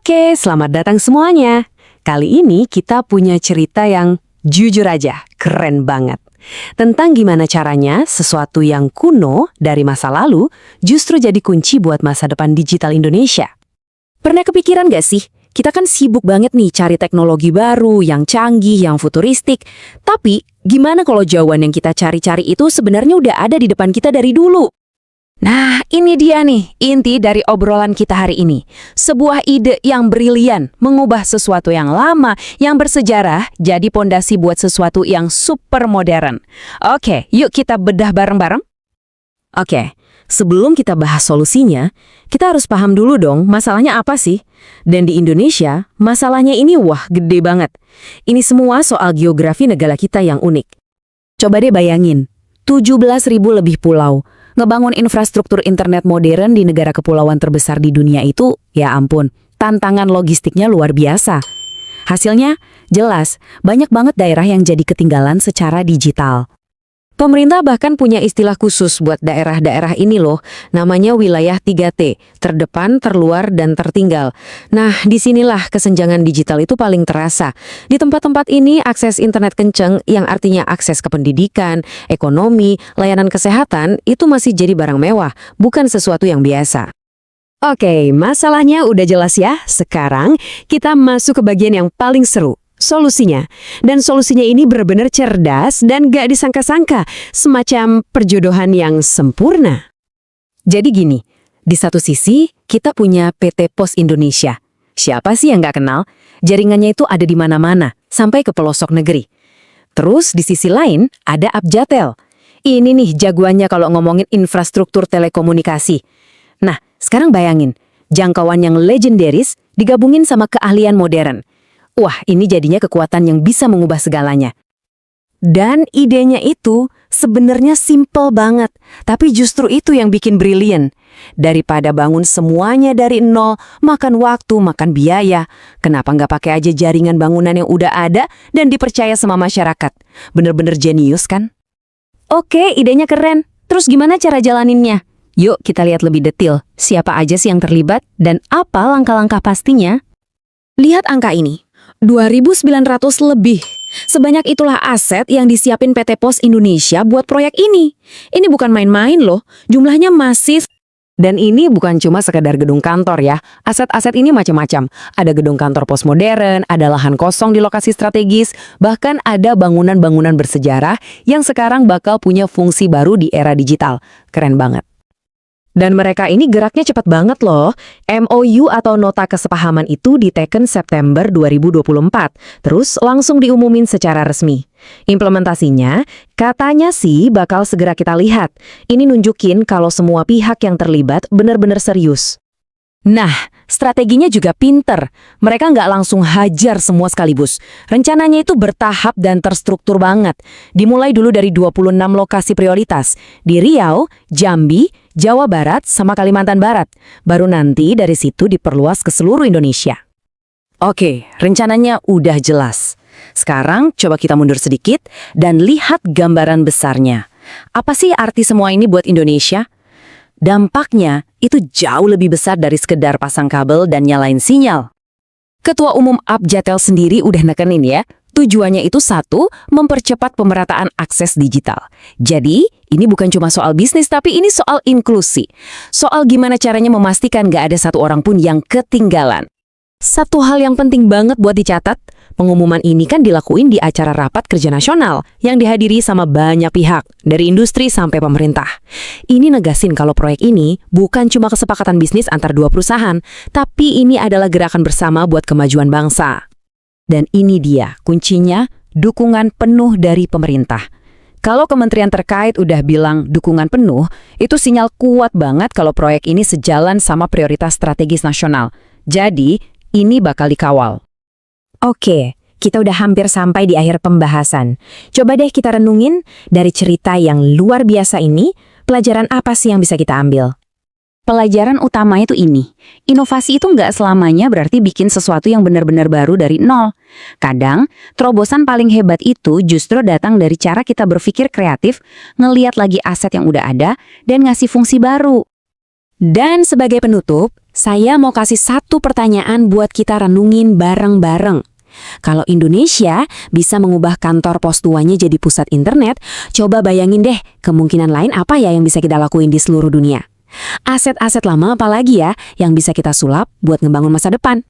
Oke, selamat datang semuanya. Kali ini kita punya cerita yang jujur aja, keren banget. Tentang gimana caranya sesuatu yang kuno dari masa lalu justru jadi kunci buat masa depan digital Indonesia. Pernah kepikiran gak sih? Kita kan sibuk banget nih cari teknologi baru, yang canggih, yang futuristik. Tapi, gimana kalau jawaban yang kita cari-cari itu sebenarnya udah ada di depan kita dari dulu? Nah, ini dia nih, inti dari obrolan kita hari ini. Sebuah ide yang brilian, mengubah sesuatu yang lama, yang bersejarah, jadi pondasi buat sesuatu yang super modern. Oke, yuk kita bedah bareng-bareng. Oke, sebelum kita bahas solusinya, kita harus paham dulu dong masalahnya apa sih? Dan di Indonesia, masalahnya ini wah gede banget. Ini semua soal geografi negara kita yang unik. Coba deh bayangin, 17.000 lebih pulau. Ngebangun infrastruktur internet modern di negara kepulauan terbesar di dunia itu, ya ampun, tantangan logistiknya luar biasa. Hasilnya, jelas, banyak banget daerah yang jadi ketinggalan secara digital. Pemerintah bahkan punya istilah khusus buat daerah-daerah ini loh, namanya wilayah 3T, terdepan, terluar, dan tertinggal. Nah, disinilah kesenjangan digital itu paling terasa. Di tempat-tempat ini akses internet kenceng, yang artinya akses ke pendidikan, ekonomi, layanan kesehatan, itu masih jadi barang mewah, bukan sesuatu yang biasa. Oke, masalahnya udah jelas ya. Sekarang kita masuk ke bagian yang paling seru. Solusinya. Dan solusinya ini benar-benar cerdas dan gak disangka-sangka, semacam perjodohan yang sempurna. Jadi gini, di satu sisi kita punya PT Pos Indonesia. Siapa sih yang gak kenal? Jaringannya itu ada di mana-mana, sampai ke pelosok negeri. Terus di sisi lain ada Abjatel. Ini nih jagoannya kalau ngomongin infrastruktur telekomunikasi. Nah, sekarang bayangin, jangkauan yang legendaris digabungin sama keahlian modern. Wah, ini jadinya kekuatan yang bisa mengubah segalanya. Dan idenya itu sebenarnya simple banget, tapi justru itu yang bikin brilian. Daripada bangun semuanya dari nol, makan waktu, makan biaya, kenapa nggak pakai aja jaringan bangunan yang udah ada dan dipercaya sama masyarakat? Bener-bener jenius kan? Oke, idenya keren. Terus gimana cara jalaninnya? Yuk kita lihat lebih detail, siapa aja sih yang terlibat dan apa langkah-langkah pastinya? Lihat angka ini. 2.900 lebih. Sebanyak itulah aset yang disiapin PT Pos Indonesia buat proyek ini. Ini bukan main-main loh, jumlahnya masif. Dan ini bukan cuma sekedar gedung kantor ya. Aset-aset ini macam-macam. Ada gedung kantor pos modern, ada lahan kosong di lokasi strategis, bahkan ada bangunan-bangunan bersejarah yang sekarang bakal punya fungsi baru di era digital. Keren banget. Dan mereka ini geraknya cepat banget loh. MOU atau Nota Kesepahaman itu diteken September 2024, terus langsung diumumin secara resmi. Implementasinya, katanya sih bakal segera kita lihat. Ini nunjukin kalau semua pihak yang terlibat benar-benar serius. Nah, strateginya juga pinter. Mereka nggak langsung hajar semua sekaligus. Rencananya itu bertahap dan terstruktur banget. Dimulai dulu dari 26 lokasi prioritas. Di Riau, Jambi, Jawa Barat, sama Kalimantan Barat. Baru nanti dari situ diperluas ke seluruh Indonesia. Oke, rencananya udah jelas. Sekarang coba kita mundur sedikit dan lihat gambaran besarnya. Apa sih arti semua ini buat Indonesia? Dampaknya itu jauh lebih besar dari sekedar pasang kabel dan nyalain sinyal. Ketua Umum Abjatel sendiri udah nekenin ya, tujuannya itu satu, mempercepat pemerataan akses digital. Jadi, ini bukan cuma soal bisnis, tapi ini soal inklusi. Soal gimana caranya memastikan gak ada satu orang pun yang ketinggalan. Satu hal yang penting banget buat dicatat, pengumuman ini kan dilakuin di acara rapat kerja nasional yang dihadiri sama banyak pihak, dari industri sampai pemerintah. Ini negasin kalau proyek ini bukan cuma kesepakatan bisnis antar dua perusahaan, tapi ini adalah gerakan bersama buat kemajuan bangsa. Dan ini dia, kuncinya, dukungan penuh dari pemerintah. Kalau kementerian terkait udah bilang dukungan penuh, itu sinyal kuat banget kalau proyek ini sejalan sama prioritas strategis nasional. Jadi, ini bakal dikawal. Oke, kita udah hampir sampai di akhir pembahasan. Coba deh kita renungin, dari cerita yang luar biasa ini, pelajaran apa sih yang bisa kita ambil? Pelajaran utama itu ini, inovasi itu nggak selamanya berarti bikin sesuatu yang benar-benar baru dari nol. Kadang, terobosan paling hebat itu justru datang dari cara kita berpikir kreatif, ngeliat lagi aset yang udah ada, dan ngasih fungsi baru. Dan sebagai penutup, Saya mau kasih satu pertanyaan buat kita renungin bareng-bareng. Kalau Indonesia bisa mengubah kantor pos tuanya jadi pusat internet, coba bayangin deh kemungkinan lain apa ya yang bisa kita lakuin di seluruh dunia. Aset-aset lama apalagi ya yang bisa kita sulap buat ngebangun masa depan.